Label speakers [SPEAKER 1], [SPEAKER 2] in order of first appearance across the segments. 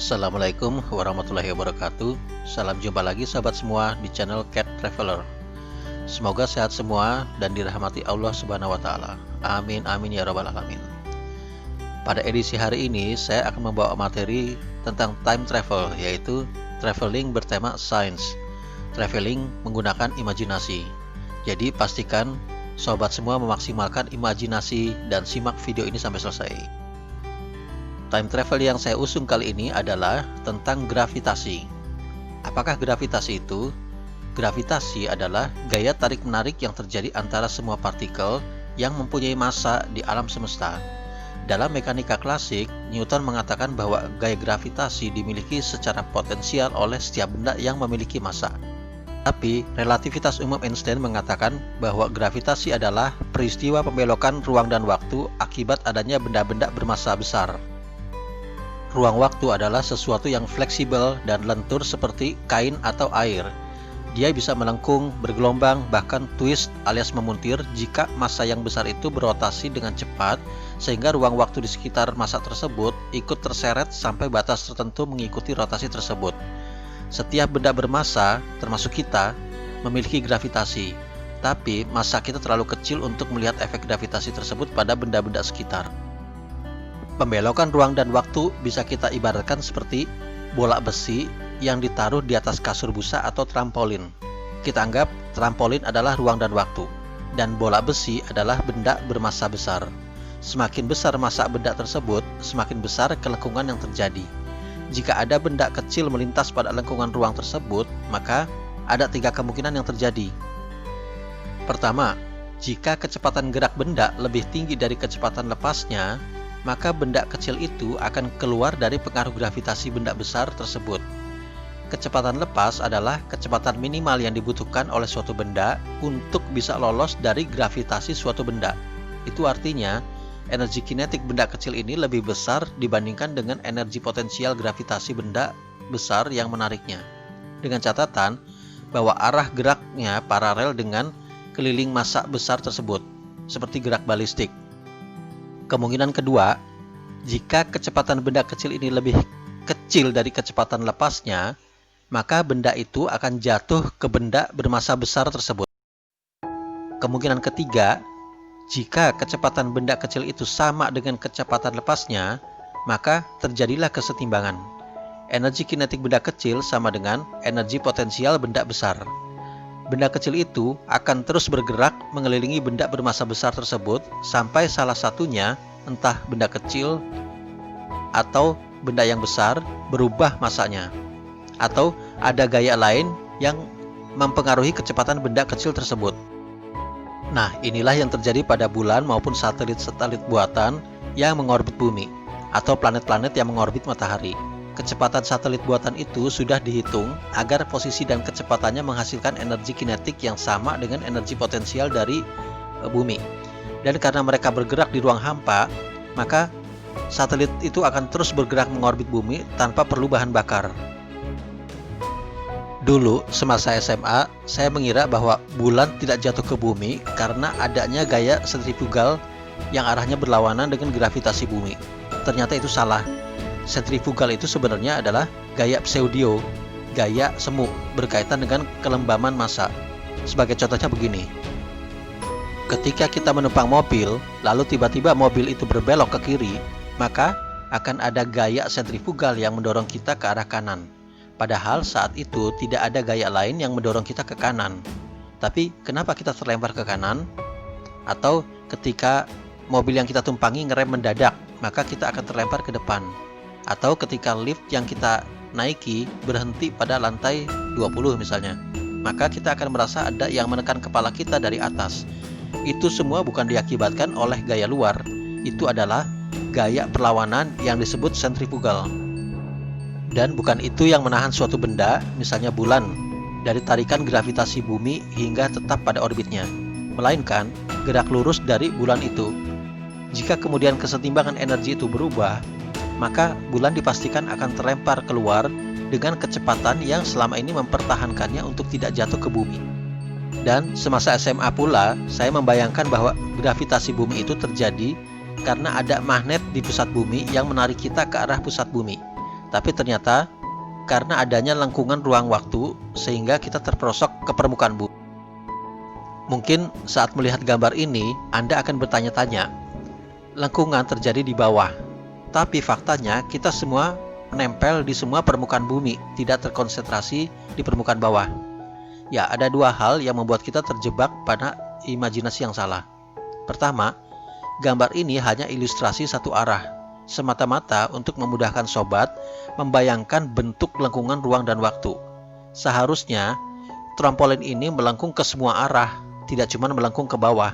[SPEAKER 1] Assalamualaikum warahmatullahi wabarakatuh. Salam jumpa lagi sahabat semua di channel Cat Traveler. Semoga sehat semua dan dirahmati Allah Subhanahu wa taala. Amin amin ya rabbal alamin. Pada edisi hari ini saya akan membawa materi tentang time travel, yaitu traveling bertema science. Traveling menggunakan imajinasi. Jadi pastikan sobat semua memaksimalkan imajinasi dan simak video ini sampai selesai. Time travel yang saya usung kali ini adalah tentang gravitasi. Apakah gravitasi itu? Gravitasi adalah gaya tarik-menarik yang terjadi antara semua partikel yang mempunyai massa di alam semesta. Dalam mekanika klasik, Newton mengatakan bahwa gaya gravitasi dimiliki secara potensial oleh setiap benda yang memiliki massa. Tapi, relativitas umum Einstein mengatakan bahwa gravitasi adalah peristiwa pembelokan ruang dan waktu akibat adanya benda-benda bermassa besar. Ruang waktu adalah sesuatu yang fleksibel dan lentur seperti kain atau air. Dia bisa melengkung, bergelombang, bahkan twist alias memuntir jika massa yang besar itu berotasi dengan cepat, sehingga ruang waktu di sekitar massa tersebut ikut terseret sampai batas tertentu mengikuti rotasi tersebut. Setiap benda bermassa, termasuk kita, memiliki gravitasi, tapi massa kita terlalu kecil untuk melihat efek gravitasi tersebut pada benda-benda sekitar. Pembelokan ruang dan waktu bisa kita ibaratkan seperti bola besi yang ditaruh di atas kasur busa atau trampolin. Kita anggap trampolin adalah ruang dan waktu, dan bola besi adalah benda bermassa besar. Semakin besar massa benda tersebut, semakin besar kelengkungan yang terjadi. Jika ada benda kecil melintas pada lengkungan ruang tersebut, maka ada 3 kemungkinan yang terjadi. Pertama, jika kecepatan gerak benda lebih tinggi dari kecepatan lepasnya, maka benda kecil itu akan keluar dari pengaruh gravitasi benda besar tersebut. Kecepatan lepas adalah kecepatan minimal yang dibutuhkan oleh suatu benda untuk bisa lolos dari gravitasi suatu benda. Itu artinya, energi kinetik benda kecil ini lebih besar dibandingkan dengan energi potensial gravitasi benda besar yang menariknya. Dengan catatan bahwa arah geraknya paralel dengan keliling massa besar tersebut, seperti gerak balistik. Kemungkinan kedua, jika kecepatan benda kecil ini lebih kecil dari kecepatan lepasnya, maka benda itu akan jatuh ke benda bermassa besar tersebut. Kemungkinan ketiga, jika kecepatan benda kecil itu sama dengan kecepatan lepasnya, maka terjadilah kesetimbangan. Energi kinetik benda kecil sama dengan energi potensial benda besar. Benda kecil itu akan terus bergerak mengelilingi benda bermassa besar tersebut sampai salah satunya, entah benda kecil atau benda yang besar, berubah massanya. Atau ada gaya lain yang mempengaruhi kecepatan benda kecil tersebut. Nah, inilah yang terjadi pada bulan maupun satelit-satelit buatan yang mengorbit bumi, atau planet-planet yang mengorbit matahari. Kecepatan satelit buatan itu sudah dihitung agar posisi dan kecepatannya menghasilkan energi kinetik yang sama dengan energi potensial dari bumi. Dan karena mereka bergerak di ruang hampa, maka satelit itu akan terus bergerak mengorbit bumi tanpa perlu bahan bakar. Dulu, semasa SMA, saya mengira bahwa bulan tidak jatuh ke bumi karena adanya gaya sentrifugal yang arahnya berlawanan dengan gravitasi bumi. Ternyata itu salah. Sentrifugal itu sebenarnya adalah gaya pseudo, gaya semu berkaitan dengan kelembaman massa. Sebagai contohnya begini. Ketika kita menumpang mobil, lalu tiba-tiba mobil itu berbelok ke kiri, maka akan ada gaya sentrifugal yang mendorong kita ke arah kanan. Padahal saat itu tidak ada gaya lain yang mendorong kita ke kanan. Tapi kenapa kita terlempar ke kanan? Atau ketika mobil yang kita tumpangi ngerem mendadak, maka kita akan terlempar ke depan. Atau ketika lift yang kita naiki berhenti pada lantai 20 misalnya, maka kita akan merasa ada yang menekan kepala kita dari atas. Itu semua bukan diakibatkan oleh gaya luar, itu adalah gaya perlawanan yang disebut sentrifugal. Dan bukan itu yang menahan suatu benda, misalnya bulan, dari tarikan gravitasi bumi hingga tetap pada orbitnya, melainkan gerak lurus dari bulan itu. Jika kemudian kesetimbangan energi itu berubah, maka bulan dipastikan akan terlempar keluar dengan kecepatan yang selama ini mempertahankannya untuk tidak jatuh ke bumi. Dan semasa SMA pula, saya membayangkan bahwa gravitasi bumi itu terjadi karena ada magnet di pusat bumi yang menarik kita ke arah pusat bumi. Tapi ternyata karena adanya lengkungan ruang waktu sehingga kita terperosok ke permukaan bumi. Mungkin saat melihat gambar ini, Anda akan bertanya-tanya, lengkungan terjadi di bawah, tapi faktanya kita semua menempel di semua permukaan bumi, tidak terkonsentrasi di permukaan bawah. Ya, ada dua hal yang membuat kita terjebak pada imajinasi yang salah. Pertama, gambar ini hanya ilustrasi satu arah, semata-mata untuk memudahkan sobat membayangkan bentuk lengkungan ruang dan waktu. Seharusnya trampolin ini melengkung ke semua arah, tidak cuma melengkung ke bawah.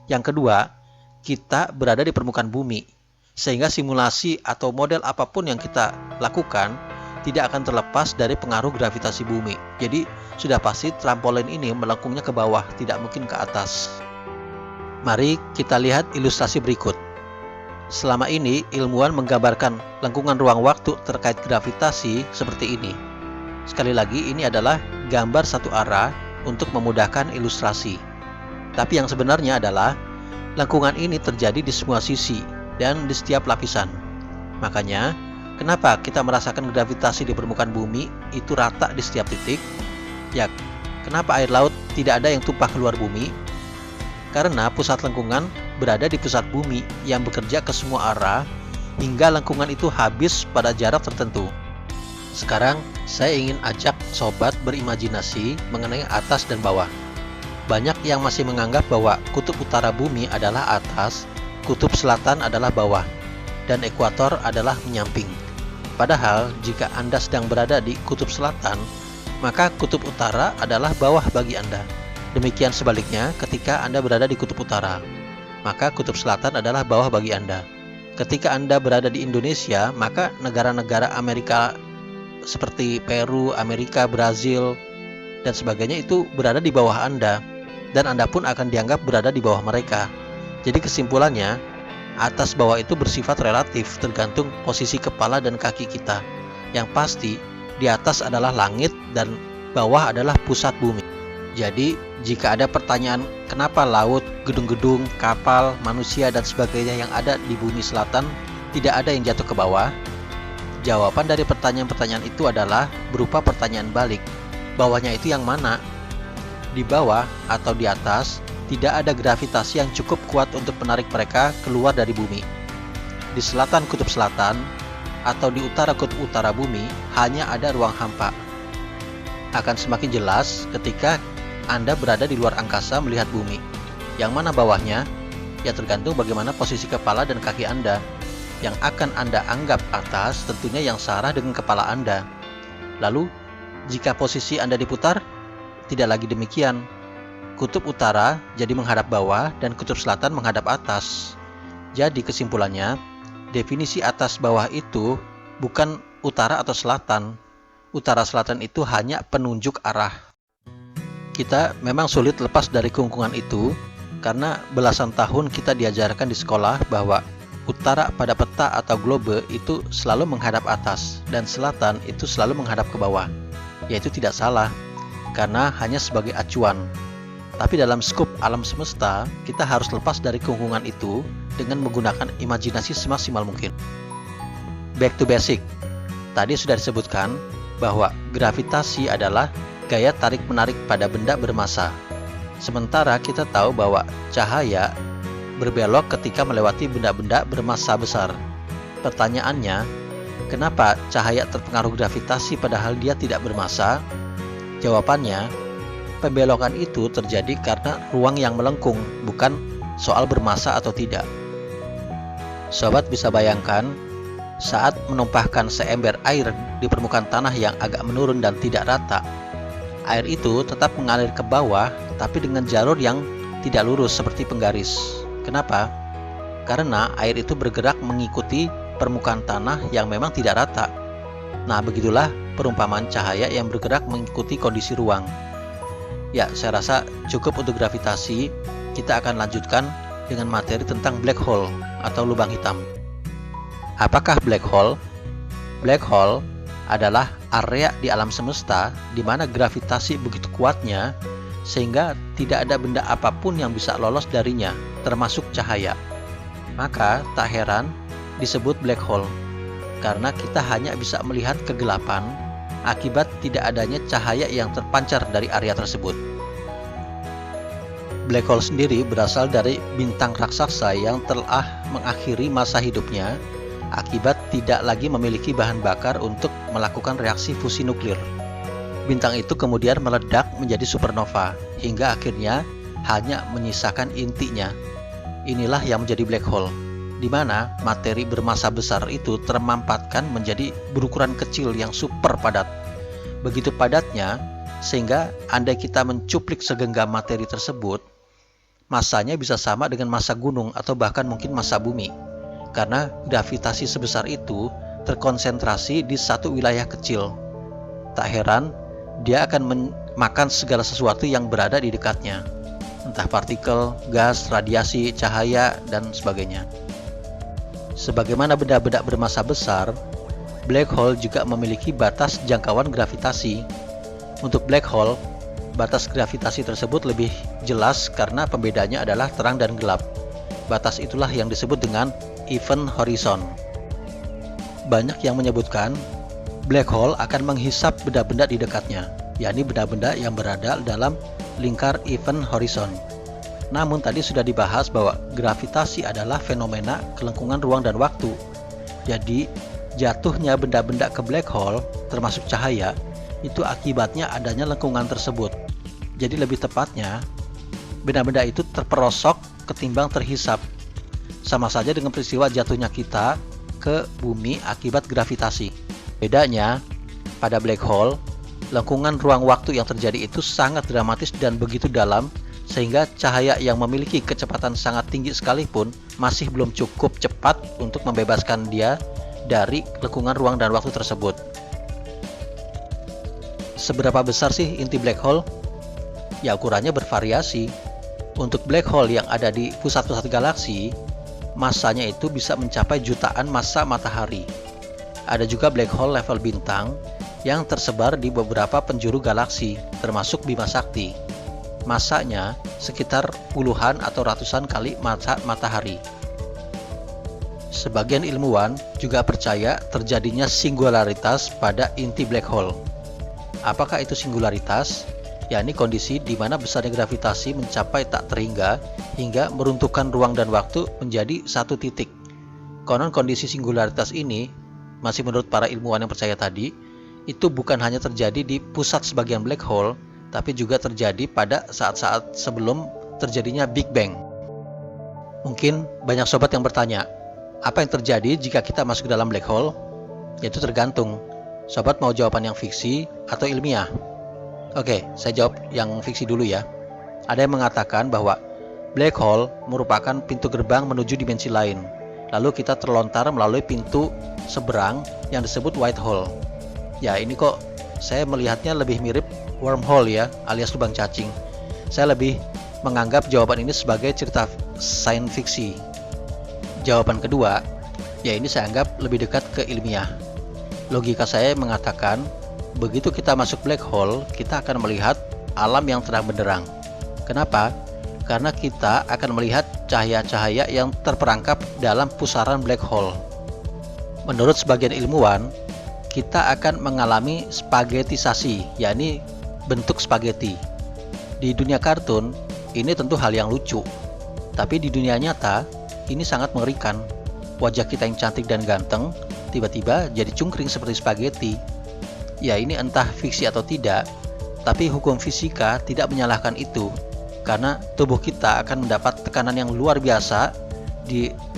[SPEAKER 1] Yang kedua, kita berada di permukaan bumi, sehingga simulasi atau model apapun yang kita lakukan tidak akan terlepas dari pengaruh gravitasi bumi. Jadi sudah pasti trampolin ini melengkungnya ke bawah, tidak mungkin ke atas. Mari kita lihat ilustrasi berikut. Selama ini ilmuwan menggambarkan lengkungan ruang waktu terkait gravitasi seperti ini. Sekali lagi, ini adalah gambar satu arah untuk memudahkan ilustrasi. Tapi yang sebenarnya adalah lengkungan ini terjadi di semua sisi dan di setiap lapisan. Makanya, kenapa kita merasakan gravitasi di permukaan bumi itu rata di setiap titik? Ya, kenapa air laut tidak ada yang tumpah keluar bumi? Karena pusat lengkungan berada di pusat bumi yang bekerja ke semua arah hingga lengkungan itu habis pada jarak tertentu. Sekarang saya ingin ajak sobat berimajinasi mengenai atas dan bawah. Banyak yang masih menganggap bahwa kutub utara bumi adalah atas, kutub selatan adalah bawah, dan ekuator adalah menyamping. Padahal jika Anda sedang berada di kutub selatan, maka kutub utara adalah bawah bagi Anda. Demikian sebaliknya ketika Anda berada di kutub utara, maka kutub selatan adalah bawah bagi Anda. Ketika Anda berada di Indonesia, maka negara-negara Amerika seperti Peru, Amerika, Brazil, dan sebagainya itu berada di bawah Anda, dan Anda pun akan dianggap berada di bawah mereka. Jadi kesimpulannya, atas bawah itu bersifat relatif, tergantung posisi kepala dan kaki kita. Yang pasti, di atas adalah langit dan bawah adalah pusat bumi. Jadi, jika ada pertanyaan kenapa laut, gedung-gedung, kapal, manusia, dan sebagainya yang ada di bumi selatan tidak ada yang jatuh ke bawah, jawaban dari pertanyaan-pertanyaan itu adalah berupa pertanyaan balik. Bawahnya itu yang mana? Di bawah atau di atas, tidak ada gravitasi yang cukup kuat untuk menarik mereka keluar dari bumi. Di selatan kutub selatan atau di utara kutub utara bumi, hanya ada ruang hampa. Akan semakin jelas ketika Anda berada di luar angkasa melihat bumi. Yang mana bawahnya? Ya tergantung bagaimana posisi kepala dan kaki Anda. Yang akan Anda anggap atas tentunya yang searah dengan kepala Anda. Lalu, jika posisi Anda diputar, tidak lagi demikian. Kutub utara jadi menghadap bawah dan kutub selatan menghadap atas. Jadi kesimpulannya, definisi atas bawah itu bukan utara atau selatan. Utara selatan itu hanya penunjuk arah. Kita memang sulit lepas dari kungkungan itu karena belasan tahun kita diajarkan di sekolah bahwa utara pada peta atau globe itu selalu menghadap atas dan selatan itu selalu menghadap ke bawah. Yaitu tidak salah karena hanya sebagai acuan. Tapi dalam skup alam semesta, kita harus lepas dari kungkungan itu dengan menggunakan imajinasi semaksimal mungkin. Back to basic. Tadi sudah disebutkan bahwa gravitasi adalah gaya tarik-menarik pada benda bermassa. Sementara kita tahu bahwa cahaya berbelok ketika melewati benda-benda bermassa besar. Pertanyaannya, kenapa cahaya terpengaruh gravitasi padahal dia tidak bermassa? Jawabannya, pembelokan itu terjadi karena ruang yang melengkung, bukan soal bermassa atau tidak. Sobat bisa bayangkan, saat menumpahkan seember air di permukaan tanah yang agak menurun dan tidak rata, air itu tetap mengalir ke bawah tapi dengan jalur yang tidak lurus seperti penggaris. Kenapa? Karena air itu bergerak mengikuti permukaan tanah yang memang tidak rata. Nah, begitulah perumpamaan cahaya yang bergerak mengikuti kondisi ruang. Ya, saya rasa cukup untuk gravitasi. Kita akan lanjutkan dengan materi tentang black hole atau lubang hitam. Apakah black hole? Black hole adalah area di alam semesta di mana gravitasi begitu kuatnya sehingga tidak ada benda apapun yang bisa lolos darinya, termasuk cahaya. Maka tak heran disebut black hole. karena kita hanya bisa melihat kegelapan akibat tidak adanya cahaya yang terpancar dari area tersebut. Black hole sendiri berasal dari bintang raksasa yang telah mengakhiri masa hidupnya akibat tidak lagi memiliki bahan bakar untuk melakukan reaksi fusi nuklir. Bintang itu kemudian meledak menjadi supernova hingga akhirnya hanya menyisakan intinya. Inilah yang menjadi black hole, di mana materi bermassa besar itu termampatkan menjadi berukuran kecil yang super padat. Begitu padatnya, sehingga andai kita mencuplik segenggam materi tersebut, massanya bisa sama dengan massa gunung atau bahkan mungkin massa bumi. Karena gravitasi sebesar itu terkonsentrasi di satu wilayah kecil. Tak heran, dia akan memakan segala sesuatu yang berada di dekatnya. Entah partikel, gas, radiasi, cahaya, dan sebagainya. Sebagaimana benda-benda bermassa besar, black hole juga memiliki batas jangkauan gravitasi. Untuk black hole, batas gravitasi tersebut lebih jelas karena pembedanya adalah terang dan gelap. Batas itulah yang disebut dengan event horizon. Banyak yang menyebutkan black hole akan menghisap benda-benda di dekatnya, yakni benda-benda yang berada dalam lingkar event horizon. Namun tadi sudah dibahas bahwa gravitasi adalah fenomena kelengkungan ruang dan waktu. Jadi jatuhnya benda-benda ke black hole, termasuk cahaya, itu akibatnya adanya lengkungan tersebut. Jadi lebih tepatnya, benda-benda itu terperosok ketimbang terhisap. Sama saja dengan peristiwa jatuhnya kita ke bumi akibat gravitasi. Bedanya, pada black hole, lengkungan ruang waktu yang terjadi itu sangat dramatis dan begitu dalam, sehingga cahaya yang memiliki kecepatan sangat tinggi sekalipun masih belum cukup cepat untuk membebaskan dia dari lengkungan ruang dan waktu tersebut. Seberapa besar sih inti black hole? Ya, ukurannya bervariasi. Untuk black hole yang ada di pusat-pusat galaksi, massanya itu bisa mencapai jutaan massa matahari. Ada juga black hole level bintang yang tersebar di beberapa penjuru galaksi, termasuk Bima Sakti. Massanya sekitar puluhan atau ratusan kali massa matahari. Sebagian ilmuwan juga percaya terjadinya singularitas pada inti black hole. Apakah itu singularitas? Yakni kondisi di mana besarnya gravitasi mencapai tak terhingga hingga meruntuhkan ruang dan waktu menjadi satu titik. Konon kondisi singularitas ini, masih menurut para ilmuwan yang percaya tadi, itu bukan hanya terjadi di pusat sebagian black hole, tapi juga terjadi pada saat-saat sebelum terjadinya Big Bang. Mungkin banyak sobat yang bertanya, apa yang terjadi jika kita masuk ke dalam black hole? Yaitu tergantung. Sobat mau jawaban yang fiksi atau ilmiah? Oke, saya jawab yang fiksi dulu ya. Ada yang mengatakan bahwa black hole merupakan pintu gerbang menuju dimensi lain. Lalu kita terlontar melalui pintu seberang yang disebut white hole. Ya, ini kok saya melihatnya lebih mirip wormhole ya, alias lubang cacing. Saya lebih menganggap jawaban ini sebagai cerita sains fiksi. Jawaban kedua, ya ini saya anggap lebih dekat ke ilmiah. Logika saya mengatakan, begitu kita masuk black hole, kita akan melihat alam yang terang benderang. Kenapa? Karena kita akan melihat cahaya-cahaya yang terperangkap dalam pusaran black hole. Menurut sebagian ilmuwan, kita akan mengalami spagetisasi, yakni bentuk spaghetti. Di dunia kartun, ini tentu hal yang lucu. Tapi di dunia nyata, ini sangat mengerikan. Wajah kita yang cantik dan ganteng, tiba-tiba jadi cungkring seperti spaghetti. Ya, ini entah fiksi atau tidak, tapi hukum fisika tidak menyalahkan itu. Karena tubuh kita akan mendapat tekanan yang luar biasa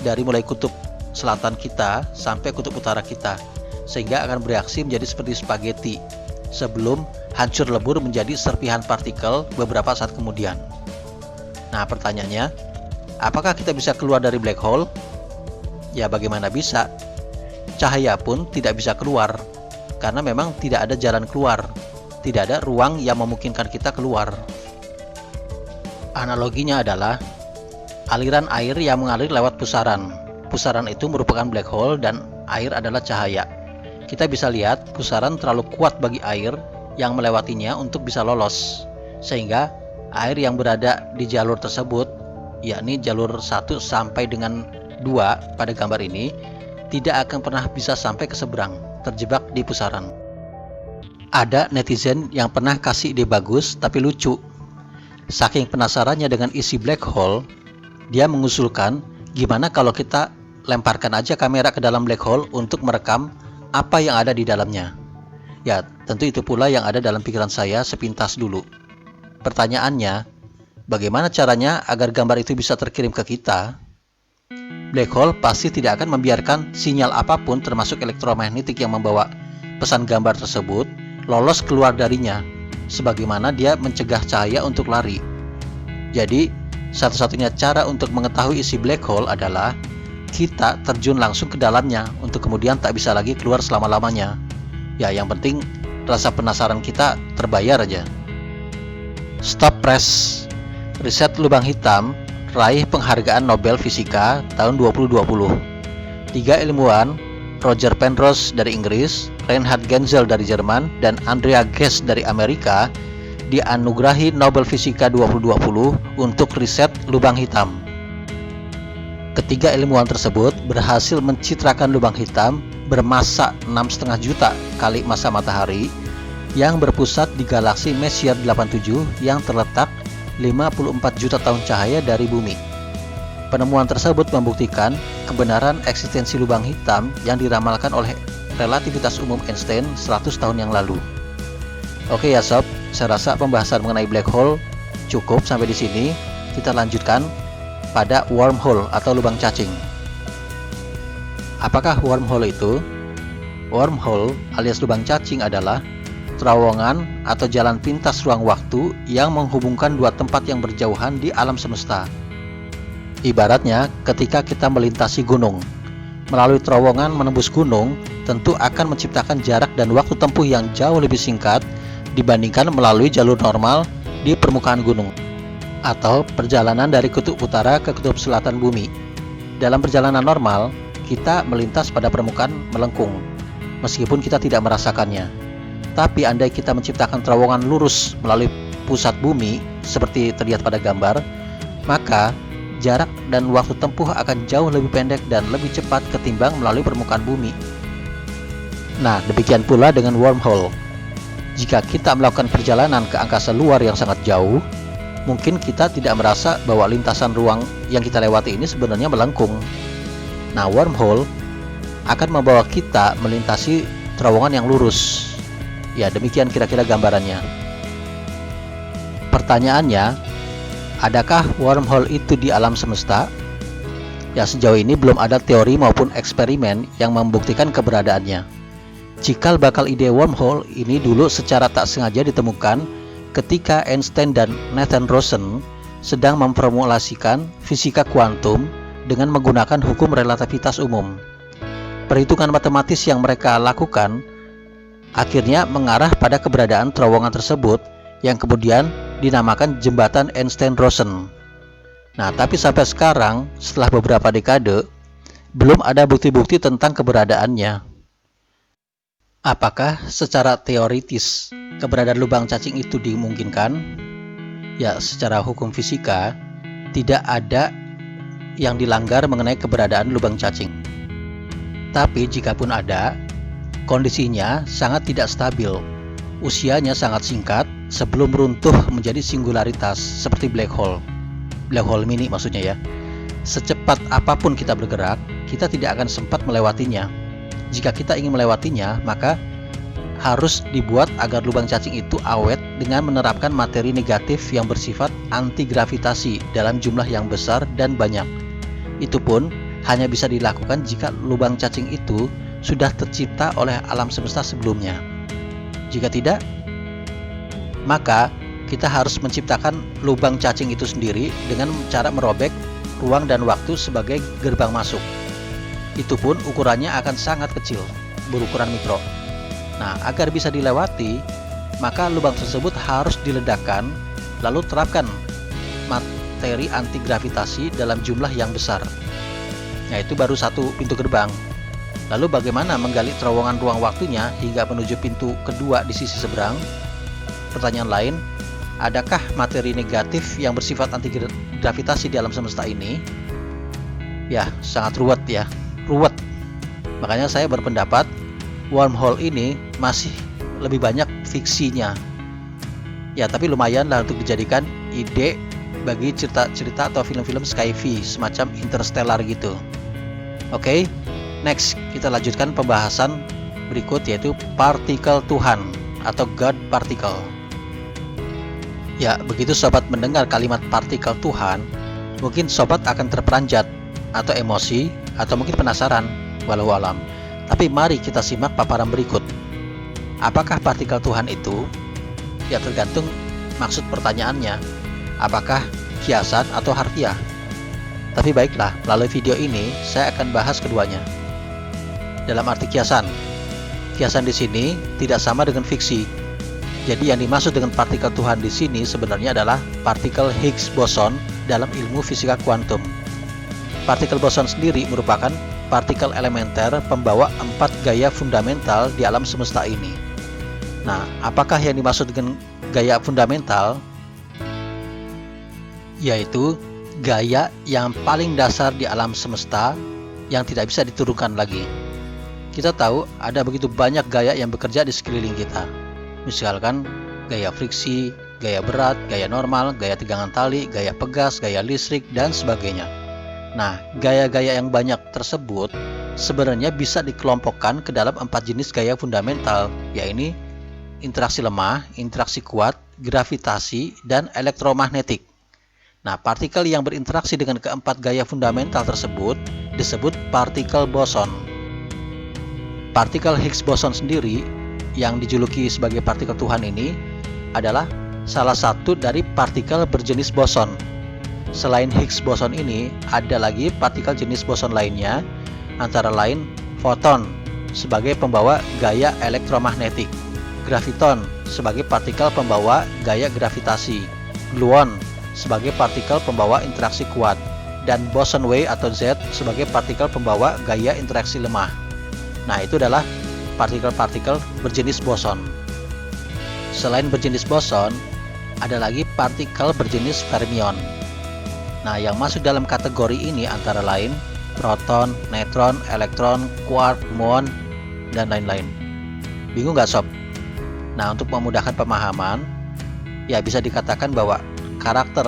[SPEAKER 1] dari mulai kutub selatan kita sampai kutub utara kita, sehingga akan bereaksi menjadi seperti spaghetti sebelum hancur lebur menjadi serpihan partikel beberapa saat kemudian. Nah, pertanyaannya, apakah kita bisa keluar dari black hole? Ya, bagaimana bisa? Cahaya pun tidak bisa keluar, karena memang tidak ada jalan keluar, tidak ada ruang yang memungkinkan kita keluar. Analoginya adalah aliran air yang mengalir lewat pusaran. Pusaran itu merupakan black hole dan air adalah cahaya. Kita bisa lihat pusaran terlalu kuat bagi air yang melewatinya untuk bisa lolos, sehingga air yang berada di jalur tersebut, yakni jalur 1 sampai dengan 2 pada gambar ini, tidak akan pernah bisa sampai ke seberang, terjebak di pusaran. Ada netizen yang pernah kasih ide bagus tapi lucu. Saking penasarannya dengan isi black hole, dia mengusulkan gimana kalau kita lemparkan aja kamera ke dalam black hole untuk merekam apa yang ada di dalamnya. Ya, tentu itu pula yang ada dalam pikiran saya sepintas dulu. Pertanyaannya, bagaimana caranya agar gambar itu bisa terkirim ke kita? Black hole pasti tidak akan membiarkan sinyal apapun termasuk elektromagnetik yang membawa pesan gambar tersebut lolos keluar darinya, sebagaimana dia mencegah cahaya untuk lari. Jadi, satu-satunya cara untuk mengetahui isi black hole adalah kita terjun langsung ke dalamnya untuk kemudian tak bisa lagi keluar selama-lamanya. Ya, yang penting rasa penasaran kita terbayar aja. Stop press. Riset lubang hitam raih penghargaan Nobel Fisika tahun 2020. 3 ilmuwan, Roger Penrose dari Inggris, Reinhard Genzel dari Jerman, dan Andrea Ghez dari Amerika, dianugerahi Nobel Fisika 2020 untuk riset lubang hitam. Ketiga ilmuwan tersebut berhasil mencitrakan lubang hitam bermassa 6,5 juta kali massa matahari yang berpusat di galaksi Messier 87 yang terletak 54 juta tahun cahaya dari bumi. Penemuan tersebut membuktikan kebenaran eksistensi lubang hitam yang diramalkan oleh relativitas umum Einstein 100 tahun yang lalu. Oke ya sob, saya rasa pembahasan mengenai black hole cukup sampai di sini. Kita lanjutkan pada wormhole atau lubang cacing. Apakah wormhole itu? Wormhole alias lubang cacing adalah terowongan atau jalan pintas ruang waktu yang menghubungkan dua tempat yang berjauhan di alam semesta. Ibaratnya ketika kita melintasi gunung, melalui terowongan menembus gunung tentu akan menciptakan jarak dan waktu tempuh yang jauh lebih singkat dibandingkan melalui jalur normal di permukaan gunung atau perjalanan dari kutub utara ke kutub selatan bumi. Dalam perjalanan normal, kita melintas pada permukaan melengkung, meskipun kita tidak merasakannya. Tapi andai kita menciptakan terowongan lurus melalui pusat bumi, seperti terlihat pada gambar, maka jarak dan waktu tempuh akan jauh lebih pendek dan lebih cepat ketimbang melalui permukaan bumi. Nah, demikian pula dengan wormhole. Jika kita melakukan perjalanan ke angkasa luar yang sangat jauh, mungkin kita tidak merasa bahwa lintasan ruang yang kita lewati ini sebenarnya melengkung. Nah, wormhole akan membawa kita melintasi terowongan yang lurus. Ya, demikian kira-kira gambarannya. Pertanyaannya, adakah wormhole itu di alam semesta? Ya, sejauh ini belum ada teori maupun eksperimen yang membuktikan keberadaannya. Cikal bakal ide wormhole ini dulu secara tak sengaja ditemukan ketika Einstein dan Nathan Rosen sedang memformulasikan fisika kuantum dengan menggunakan hukum relativitas umum. Perhitungan matematis yang mereka lakukan akhirnya mengarah pada keberadaan terowongan tersebut yang kemudian dinamakan jembatan Einstein-Rosen. Nah, tapi sampai sekarang, setelah beberapa dekade, belum ada bukti-bukti tentang keberadaannya. Apakah secara teoritis keberadaan lubang cacing itu dimungkinkan? Ya, secara hukum fisika tidak ada yang dilanggar mengenai keberadaan lubang cacing. Tapi jikapun ada, kondisinya sangat tidak stabil. Usianya sangat singkat sebelum runtuh menjadi singularitas seperti black hole. Black hole mini maksudnya ya. Secepat apapun kita bergerak, kita tidak akan sempat melewatinya. Jika kita ingin melewatinya, maka harus dibuat agar lubang cacing itu awet dengan menerapkan materi negatif yang bersifat anti-gravitasi dalam jumlah yang besar dan banyak. Itu pun hanya bisa dilakukan jika lubang cacing itu sudah tercipta oleh alam semesta sebelumnya. Jika tidak, maka kita harus menciptakan lubang cacing itu sendiri dengan cara merobek ruang dan waktu sebagai gerbang masuk. Itu pun ukurannya akan sangat kecil, berukuran mikro. Nah, agar bisa dilewati, maka lubang tersebut harus diledakkan, lalu terapkan materi anti-gravitasi dalam jumlah yang besar. Nah, itu baru satu pintu gerbang. Lalu bagaimana menggali terowongan ruang waktunya hingga menuju pintu kedua di sisi seberang? Pertanyaan lain, adakah materi negatif yang bersifat anti-gravitasi di alam semesta ini? Ya, sangat ruwet ya. Ruwet. Makanya saya berpendapat wormhole ini masih lebih banyak fiksinya. Ya, tapi lumayan lah untuk dijadikan ide bagi cerita-cerita atau film-film sci-fi semacam Interstellar gitu. Oke, next kita lanjutkan pembahasan berikut, yaitu partikel Tuhan atau God particle. Ya, begitu sobat mendengar kalimat partikel Tuhan, mungkin sobat akan terperanjat atau emosi atau mungkin penasaran, walau alam. Tapi mari kita simak paparan berikut. Apakah partikel Tuhan itu? Ya, tergantung maksud pertanyaannya. Apakah kiasan atau harfiah? Tapi baiklah, melalui video ini saya akan bahas keduanya. Dalam arti kiasan di sini tidak sama dengan fiksi. Jadi yang dimaksud dengan partikel Tuhan di sini sebenarnya adalah partikel Higgs boson dalam ilmu fisika kuantum. Partikel boson sendiri merupakan partikel elementer pembawa 4 gaya fundamental di alam semesta ini. Nah, apakah yang dimaksud dengan gaya fundamental? Yaitu gaya yang paling dasar di alam semesta yang tidak bisa diturunkan lagi. Kita tahu ada begitu banyak gaya yang bekerja di sekeliling kita. Misalkan gaya friksi, gaya berat, gaya normal, gaya tegangan tali, gaya pegas, gaya listrik, dan sebagainya. Nah, gaya-gaya yang banyak tersebut sebenarnya bisa dikelompokkan ke dalam 4 jenis gaya fundamental, yaitu interaksi lemah, interaksi kuat, gravitasi, dan elektromagnetik. Nah, partikel yang berinteraksi dengan keempat gaya fundamental tersebut disebut partikel boson. Partikel Higgs boson sendiri yang dijuluki sebagai partikel Tuhan ini adalah salah satu dari partikel berjenis boson. Selain Higgs boson ini, ada lagi partikel jenis boson lainnya, antara lain foton sebagai pembawa gaya elektromagnetik, graviton sebagai partikel pembawa gaya gravitasi, gluon sebagai partikel pembawa interaksi kuat, dan boson W atau Z sebagai partikel pembawa gaya interaksi lemah. Nah, itu adalah partikel-partikel berjenis boson. Selain berjenis boson, ada lagi partikel berjenis fermion. Nah, yang masuk dalam kategori ini antara lain proton, neutron, elektron, quark, muon, dan lain-lain. Bingung nggak sob? Nah, untuk memudahkan pemahaman, ya bisa dikatakan bahwa karakter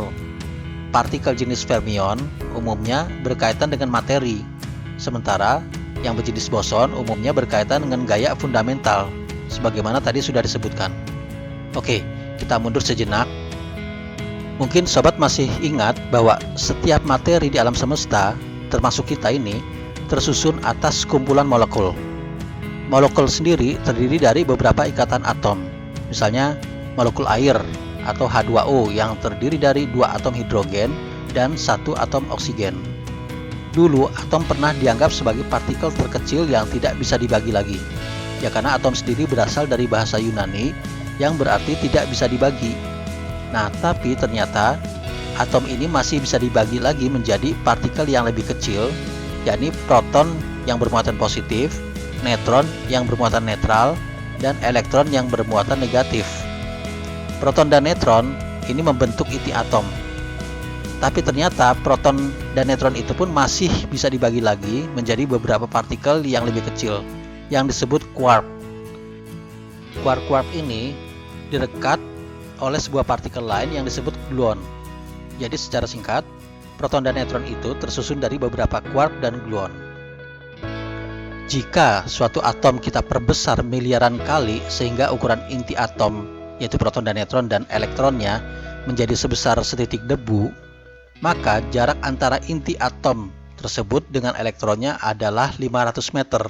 [SPEAKER 1] partikel jenis fermion umumnya berkaitan dengan materi, sementara yang berjenis boson umumnya berkaitan dengan gaya fundamental, sebagaimana tadi sudah disebutkan. Oke, kita mundur sejenak. Mungkin sobat masih ingat bahwa setiap materi di alam semesta, termasuk kita ini, tersusun atas kumpulan molekul. Molekul sendiri terdiri dari beberapa ikatan atom, misalnya molekul air atau H2O yang terdiri dari 2 atom hidrogen dan 1 atom oksigen. Dulu atom pernah dianggap sebagai partikel terkecil yang tidak bisa dibagi lagi. Ya, karena atom sendiri berasal dari bahasa Yunani yang berarti tidak bisa dibagi. Nah, tapi ternyata atom ini masih bisa dibagi lagi menjadi partikel yang lebih kecil, yakni proton yang bermuatan positif, neutron yang bermuatan netral, dan elektron yang bermuatan negatif. Proton dan neutron ini membentuk inti atom. Tapi ternyata proton dan neutron itu pun masih bisa dibagi lagi menjadi beberapa partikel yang lebih kecil, yang disebut quark. Quark-quark ini direkat oleh sebuah partikel lain yang disebut gluon. Jadi secara singkat, proton dan neutron itu tersusun dari beberapa quark dan gluon. Jika suatu atom kita perbesar miliaran kali sehingga ukuran inti atom, yaitu proton dan neutron dan elektronnya, menjadi sebesar setitik debu, maka jarak antara inti atom tersebut dengan elektronnya adalah 500 meter.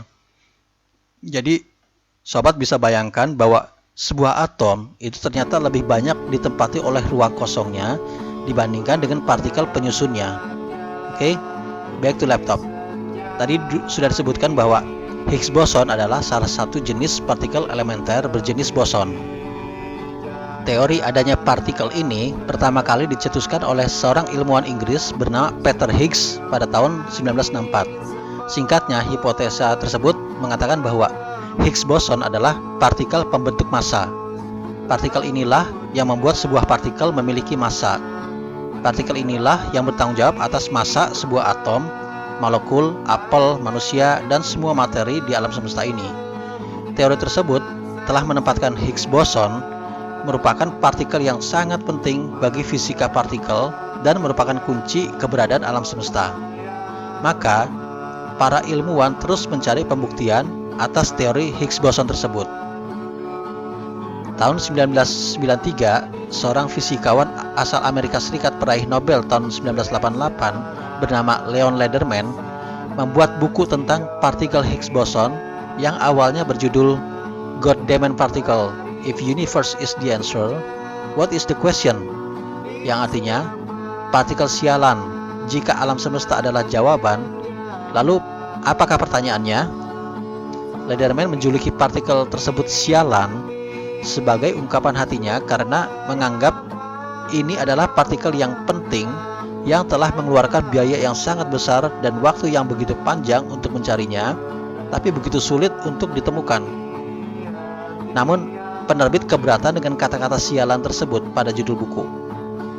[SPEAKER 1] Jadi, sobat bisa bayangkan bahwa sebuah atom itu ternyata lebih banyak ditempati oleh ruang kosongnya dibandingkan dengan partikel penyusunnya. Oke, back to laptop. Tadi sudah disebutkan bahwa Higgs boson adalah salah satu jenis partikel elementer berjenis boson. Teori adanya partikel ini pertama kali dicetuskan oleh seorang ilmuwan Inggris bernama Peter Higgs pada tahun 1964. Singkatnya, hipotesa tersebut mengatakan bahwa Higgs boson adalah partikel pembentuk massa. Partikel inilah yang membuat sebuah partikel memiliki massa. Partikel inilah yang bertanggung jawab atas massa sebuah atom molekul, apel, manusia, dan semua materi di alam semesta ini. Teori tersebut telah menempatkan Higgs boson merupakan partikel yang sangat penting bagi fisika partikel dan merupakan kunci keberadaan alam semesta. Maka, para ilmuwan terus mencari pembuktian atas teori Higgs boson tersebut. Tahun 1993, seorang fisikawan asal Amerika Serikat peraih Nobel tahun 1988 bernama Leon Lederman membuat buku tentang partikel Higgs boson yang awalnya berjudul Goddamn Particle, If Universe is the Answer, What is the Question? Yang artinya, partikel sialan, jika alam semesta adalah jawaban, lalu apakah pertanyaannya? Lederman menjuluki partikel tersebut sialan sebagai ungkapan hatinya karena menganggap ini adalah partikel yang penting yang telah mengeluarkan biaya yang sangat besar dan waktu yang begitu panjang untuk mencarinya, tapi begitu sulit untuk ditemukan. Namun, penerbit keberatan dengan kata-kata sialan tersebut pada judul buku.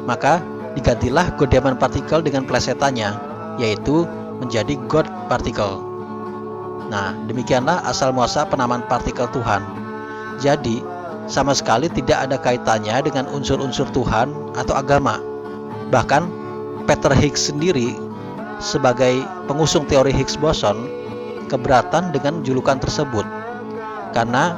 [SPEAKER 1] Maka, digantilah Goddamn Particle dengan plesetannya, yaitu menjadi God Particle. Nah, demikianlah asal muasal penamaan partikel Tuhan. Jadi, sama sekali tidak ada kaitannya dengan unsur-unsur Tuhan atau agama. Bahkan, Peter Higgs sendiri sebagai pengusung teori Higgs boson keberatan dengan julukan tersebut karena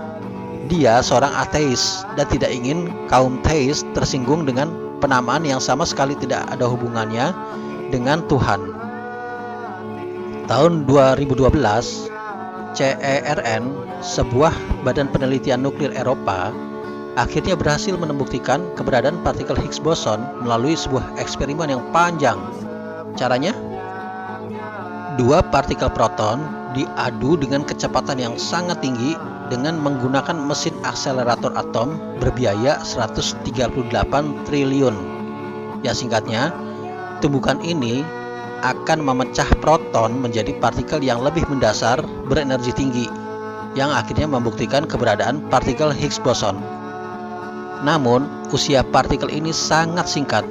[SPEAKER 1] dia seorang ateis dan tidak ingin kaum teis tersinggung dengan penamaan yang sama sekali tidak ada hubungannya dengan Tuhan. Tahun 2012, CERN, sebuah badan penelitian nuklir Eropa, akhirnya berhasil membuktikan keberadaan partikel Higgs boson melalui sebuah eksperimen yang panjang. Caranya, dua partikel proton diadu dengan kecepatan yang sangat tinggi dengan menggunakan mesin akselerator atom berbiaya 138 triliun. Ya, singkatnya, tumbukan ini akan memecah proton menjadi partikel yang lebih mendasar berenergi tinggi, yang akhirnya membuktikan keberadaan partikel Higgs boson. Namun, usia partikel ini sangat singkat,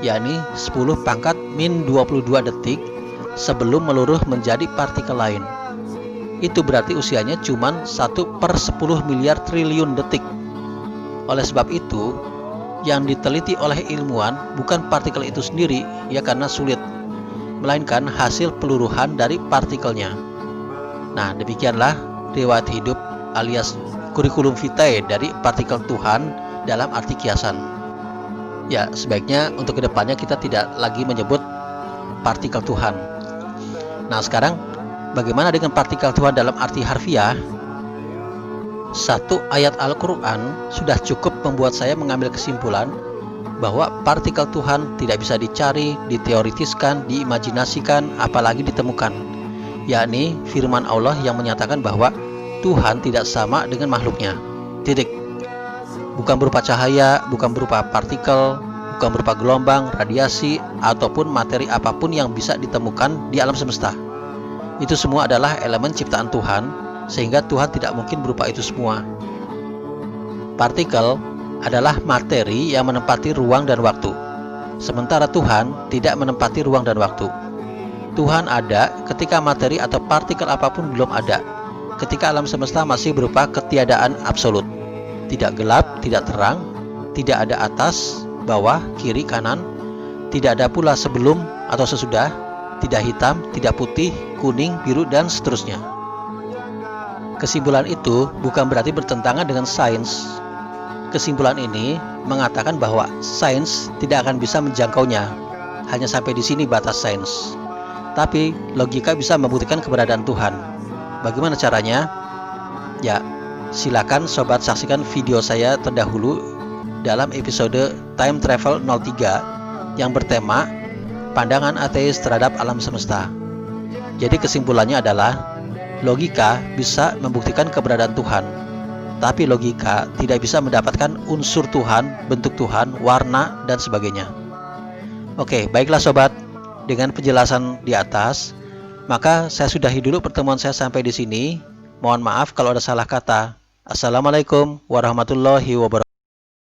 [SPEAKER 1] yakni 10⁻⁻22 detik sebelum meluruh menjadi partikel lain. Itu berarti usianya cuma 1/10 miliar triliun detik. Oleh sebab itu, yang diteliti oleh ilmuwan bukan partikel itu sendiri, ya karena sulit, melainkan hasil peluruhan dari partikelnya. Nah, demikianlah riwayat hidup alias kurikulum vitae dari partikel Tuhan dalam arti kiasan. Ya, sebaiknya untuk kedepannya kita tidak lagi menyebut partikel Tuhan. Nah, sekarang bagaimana dengan partikel Tuhan dalam arti harfiah? Satu ayat Al-Quran sudah cukup membuat saya mengambil kesimpulan bahwa partikel Tuhan tidak bisa dicari, diteoritiskan, diimajinasikan, apalagi ditemukan, yakni firman Allah yang menyatakan bahwa Tuhan tidak sama dengan makhluknya. Titik. Bukan berupa cahaya, bukan berupa partikel, bukan berupa gelombang, radiasi, ataupun materi apapun yang bisa ditemukan di alam semesta. Itu semua adalah elemen ciptaan Tuhan, sehingga Tuhan tidak mungkin berupa itu semua. Partikel adalah materi yang menempati ruang dan waktu, sementara Tuhan tidak menempati ruang dan waktu. Tuhan ada ketika materi atau partikel apapun belum ada, ketika alam semesta masih berupa ketiadaan absolut, tidak gelap, tidak terang, tidak ada atas, bawah, kiri, kanan, tidak ada pula sebelum atau sesudah, tidak hitam, tidak putih, kuning, biru, dan seterusnya. Kesimpulan itu bukan berarti bertentangan dengan sains. Kesimpulan ini mengatakan bahwa sains tidak akan bisa menjangkaunya. Hanya sampai di sini batas sains. Tapi logika bisa membuktikan keberadaan Tuhan. Bagaimana caranya? Ya, silakan sobat saksikan video saya terdahulu dalam episode Time Travel 03 yang bertema pandangan ateis terhadap alam semesta. Jadi kesimpulannya adalah logika bisa membuktikan keberadaan Tuhan, tapi logika tidak bisa mendapatkan unsur Tuhan, bentuk Tuhan, warna, dan sebagainya. Oke, baiklah sobat, dengan penjelasan di atas, maka saya sudahi dulu pertemuan saya sampai di sini. Mohon maaf kalau ada salah kata. Assalamualaikum warahmatullahi wabarakatuh.